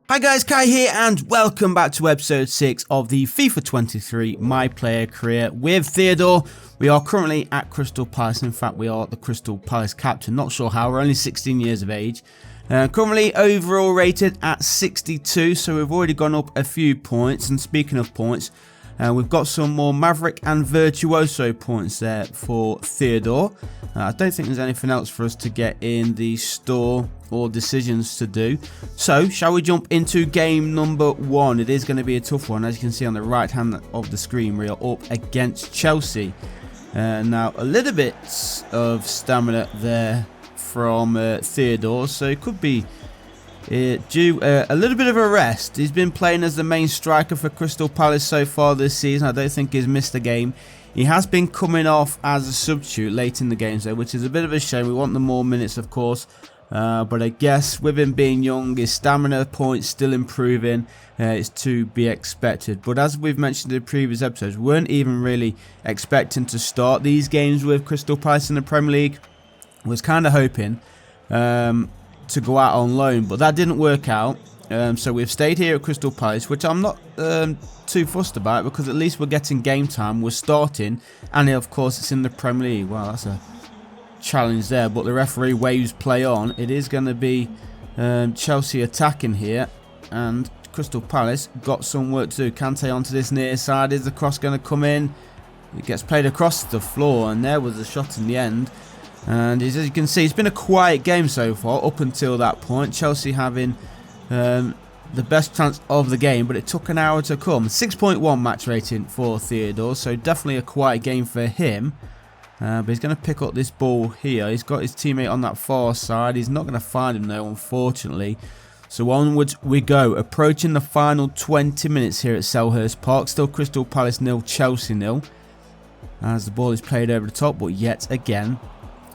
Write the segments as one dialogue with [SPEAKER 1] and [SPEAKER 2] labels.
[SPEAKER 1] Hi guys, Kai here and welcome back to episode 6 of the FIFA 23 My Player Career with Theodore. We are currently at Crystal Palace. In fact, we are the Crystal Palace captain. Not sure how, we're only 16 years of age. Currently overall rated at 62, so we've already gone up a few points. And speaking of points, we've got some more Maverick and Virtuoso points there for Theodore. I don't think there's anything else for us to get in the store or decisions to do. So, shall we jump into game number 1? It is going to be a tough one. As you can see on the right hand of the screen, we are up against Chelsea. Now, a little bit of stamina there from Theodore, so it could be due a little bit of a rest. He's been playing as the main striker for Crystal Palace so far this season. I don't think he's missed a game. He has been coming off as a substitute late in the games though, which is a bit of a shame. We want the more minutes, of course. But I guess with him being young, his stamina points still improving. It's to be expected. But as we've mentioned in previous episodes, we weren't even really expecting to start these games with Crystal Palace in the Premier League. Was kind of hoping to go out on loan, but that didn't work out. So we've stayed here at Crystal Palace, which I'm not too fussed about because at least we're getting game time. We're starting, and of course it's in the Premier League. Wow, that's a challenge there, but the referee waves play on. It is going to be Chelsea attacking here, and Crystal Palace got some work to do. Kante onto this near side. Is the cross going to come in? It gets played across the floor, and there was a shot in the end. And as you can see, it's been a quiet game so far up until that point. Chelsea having the best chance of the game, but it took an hour to come. 6.1 match rating for Theodore, so definitely a quiet game for him. But he's going to pick up this ball here. He's got his teammate on that far side. He's not going to find him though, unfortunately. So onwards we go, approaching the final 20 minutes here at Selhurst Park. Still Crystal Palace 0, Chelsea 0. As the ball is played over the top, but yet again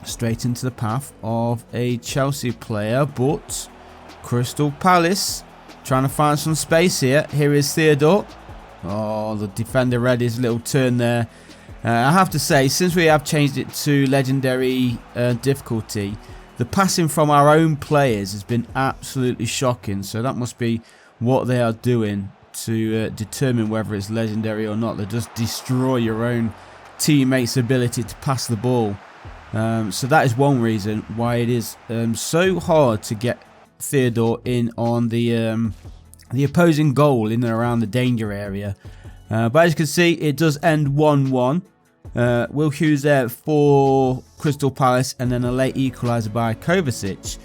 [SPEAKER 1] straight into the path of a Chelsea player, but Crystal Palace trying to find some space here. Here is Theodore. Oh, the defender read his little turn there. I have to say, since we have changed it to legendary difficulty, the passing from our own players has been absolutely shocking. So that must be what they are doing to determine whether it's legendary or not. They just destroy your own teammates' ability to pass the ball. So that is one reason why it is so hard to get Theodore in on the opposing goal in and around the danger area. But as you can see, it does end 1-1. Will Hughes there for Crystal Palace, and then a late equaliser by Kovacic,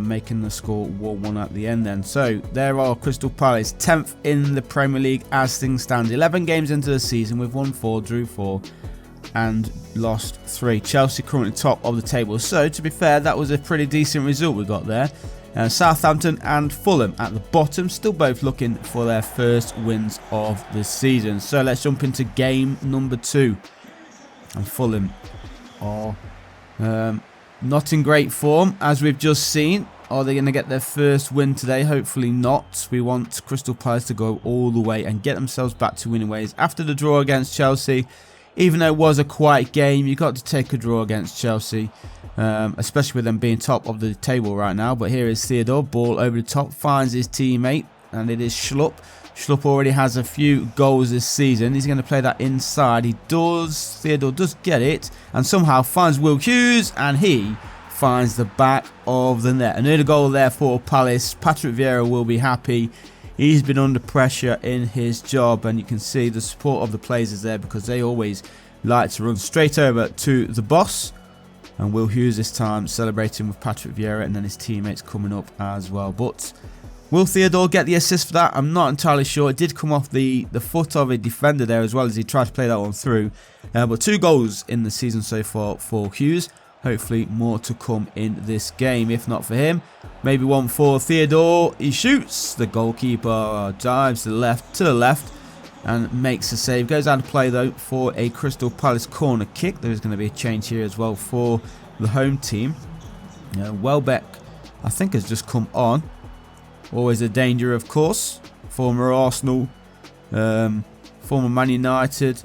[SPEAKER 1] making the score 1-1 at the end then. So there are Crystal Palace 10th in the Premier League as things stand. 11 games into the season, we've won 4, drew 4. And lost 3. Chelsea currently top of the table. So to be fair, that was a pretty decent result we got there. Southampton and Fulham at the bottom, still both looking for their first wins of the season. So let's jump into game number 2. And Fulham are not in great form, as we've just seen. Are they going to get their first win today? Hopefully not. We want Crystal Palace to go all the way and get themselves back to winning ways after the draw against Chelsea. Even though it was a quiet game, you got to take a draw against Chelsea, especially with them being top of the table right now. But here is Theodore, ball over the top, finds his teammate, and it is Schlupp. Schlupp already has a few goals this season. He's going to play that inside. He does. Theodore does get it, and somehow finds Will Hughes, and he finds the back of the net. Another goal there for Palace. Patrick Vieira will be happy. He's been under pressure in his job, and you can see the support of the players is there because they always like to run straight over to the boss. And Will Hughes this time celebrating with Patrick Vieira, and then his teammates coming up as well. But will Theodore get the assist for that? I'm not entirely sure. It did come off the foot of a defender there as well as he tried to play that one through. But 2 goals in the season so far for Hughes. Hopefully more to come in this game. If not for him, maybe one for Theodore. He shoots. The goalkeeper dives to the left and makes a save. Goes out of play though for a Crystal Palace corner kick. There is going to be a change here as well for the home team. Welbeck, I think, has just come on. Always a danger, of course. Former Arsenal, former Man United.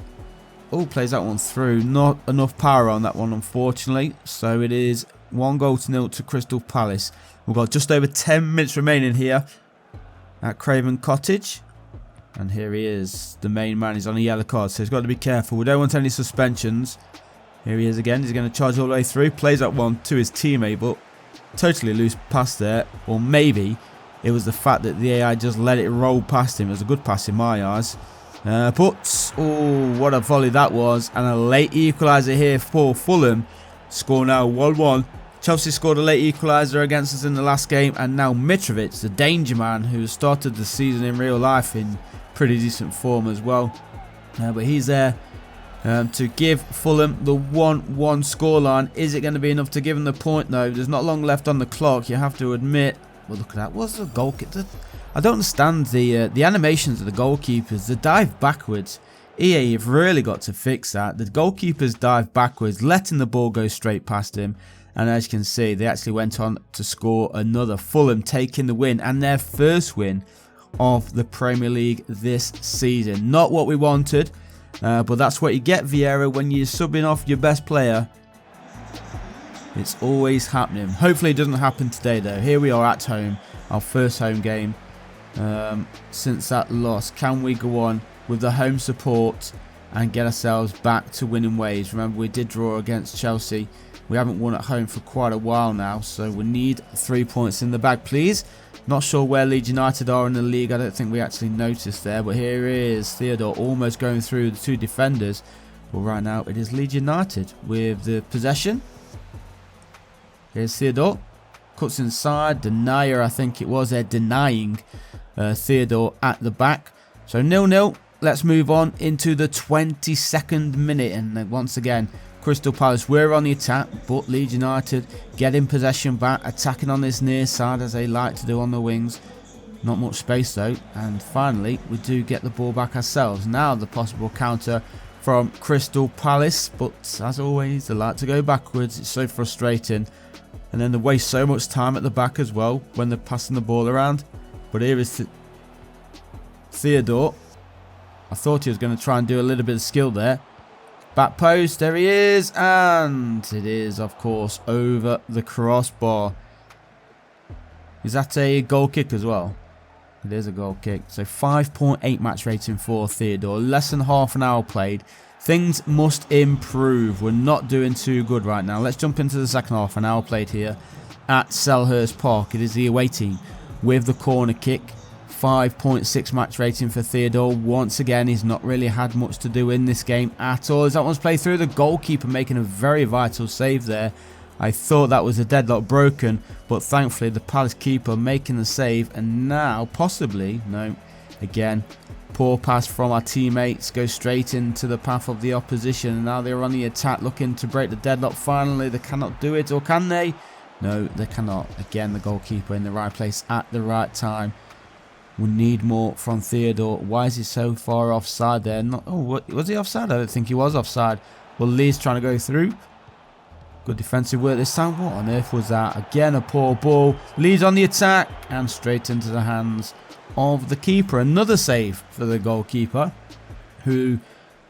[SPEAKER 1] Oh, plays that one through. Not enough power on that one, unfortunately. So it is 1-0 to Crystal Palace. We've got just over 10 minutes remaining here. at Craven Cottage. And here he is, the main man. He's on a yellow card, so he's got to be careful. We don't want any suspensions. Here he is again. He's going to charge all the way through. Plays that one to his teammate, but totally loose pass there. Or maybe it was the fact that the AI just let it roll past him. It was a good pass in my eyes. But, oh, what a volley that was. And a late equaliser here for Fulham. Score now 1-1. Chelsea scored a late equaliser against us in the last game. And now Mitrovic, the danger man, who started the season in real life in pretty decent form as well. But he's there to give Fulham the 1-1 scoreline. Is it going to be enough to give him the point? No, there's not long left on the clock, you have to admit. Well, look at that. What's the goalkeeper? I don't understand the animations of the goalkeepers. The dive backwards. EA, you've really got to fix that. The goalkeepers dive backwards, letting the ball go straight past him. And as you can see, they actually went on to score another. Fulham taking the win, and their first win of the Premier League this season. Not what we wanted, but that's what you get, Vieira, when you're subbing off your best player. It's always happening. Hopefully it doesn't happen today though. Here we are at home, our first home game since that loss. Can we go on with the home support and get ourselves back to winning ways? Remember, we did draw against Chelsea. We haven't won at home for quite a while now, so we need 3 points in the bag, please. Not sure where Leeds United are in the league. I don't think we actually noticed there, but here is Theodore almost going through the two defenders. But right now it is Leeds United with the possession. Here's Theodore, cuts inside. Denier, I think it was, they're denying Theodore at the back. So 0-0. Let's move on into the 22nd minute, and once again Crystal Palace, we're on the attack, but Leeds United getting possession back, attacking on this near side as they like to do on the wings. Not much space though, and finally we do get the ball back ourselves. Now the possible counter from Crystal Palace, but as always they like to go backwards. It's so frustrating, and then they waste so much time at the back as well when they're passing the ball around. But here is Theodore. I thought he was going to try and do a little bit of skill there. Back post, there he is, and it is, of course, over the crossbar. Is that a goal kick as well? It is a goal kick. So 5.8 match rating for Theodore. Less than half an hour played. Things must improve. We're not doing too good right now. Let's jump into the second half. An hour played here at Selhurst Park. It is the away team with the corner kick. 5.6 match rating for Theodore. Once again, he's not really had much to do in this game at all. As that one's played through, the goalkeeper making a very vital save there. I thought that was a deadlock broken, but thankfully the Palace keeper making the save, and now possibly, no, again, poor pass from our teammates, goes straight into the path of the opposition, and now they're on the attack looking to break the deadlock. Finally, they cannot do it, or can they? No, they cannot. Again, the goalkeeper in the right place at the right time. We need more from Theodore. Why is he so far offside there? Was he offside? I don't think he was offside. Well, Lee's trying to go through. Good defensive work this time. What on earth was that? Again, a poor ball. Lee's on the attack and straight into the hands of the keeper. Another save for the goalkeeper, who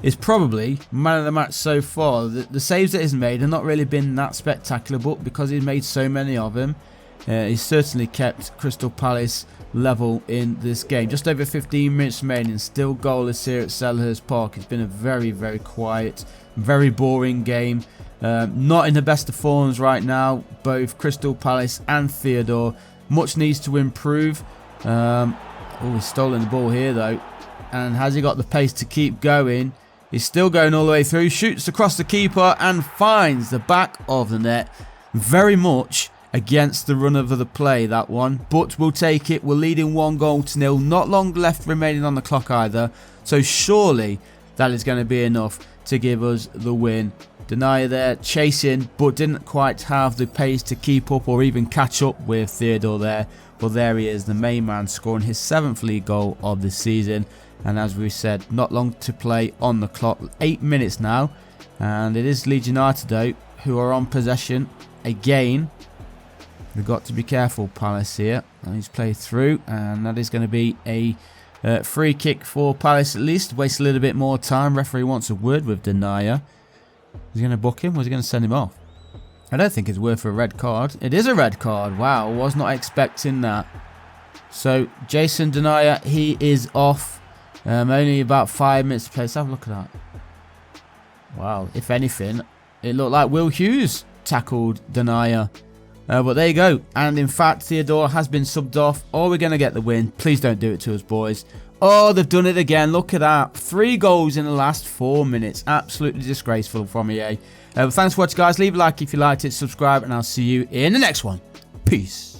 [SPEAKER 1] is probably man of the match so far. The saves that he's made have not really been that spectacular, but because he's made so many of them, he's certainly kept Crystal Palace level in this game. Just over 15 minutes remaining, still goalless here at Selhurst Park. It's been a very, very quiet, very boring game. Not in the best of forms right now, both Crystal Palace and Theodore. Much needs to improve. He's stolen the ball here though, and has he got the pace to keep going? He's still going all the way through, shoots across the keeper and finds the back of the net. Very much against the run of the play, that one, but we'll take it. We're leading 1-0. Not long left remaining on the clock either, so surely that is going to be enough to give us the win. Denier there chasing, but didn't quite have the pace to keep up or even catch up with Theodore there. But there he is, the main man, scoring his 7th league goal of the season. And as we said, not long to play on the clock, 8 minutes now, and it is Leeds United though who are on possession again. We've got to be careful, Palace here. And he's played through, and that is going to be a free kick for Palace at least. Waste a little bit more time. Referee wants a word with Denier. Is he going to book him, or is he going to send him off? I don't think it's worth a red card. It is a red card. Wow, was not expecting that. So Jason Denayer, he is off. Only about 5 minutes to play. Let's have a look at that. Wow, if anything, it looked like Will Hughes tackled Denayer. But there you go. And in fact, Theodore has been subbed off. Or we're going to get the win. Please don't do it to us, boys. Oh, they've done it again. Look at that. 3 goals in the last 4 minutes. Absolutely disgraceful from EA. Thanks for watching, guys. Leave a like if you liked it. Subscribe, and I'll see you in the next one. Peace.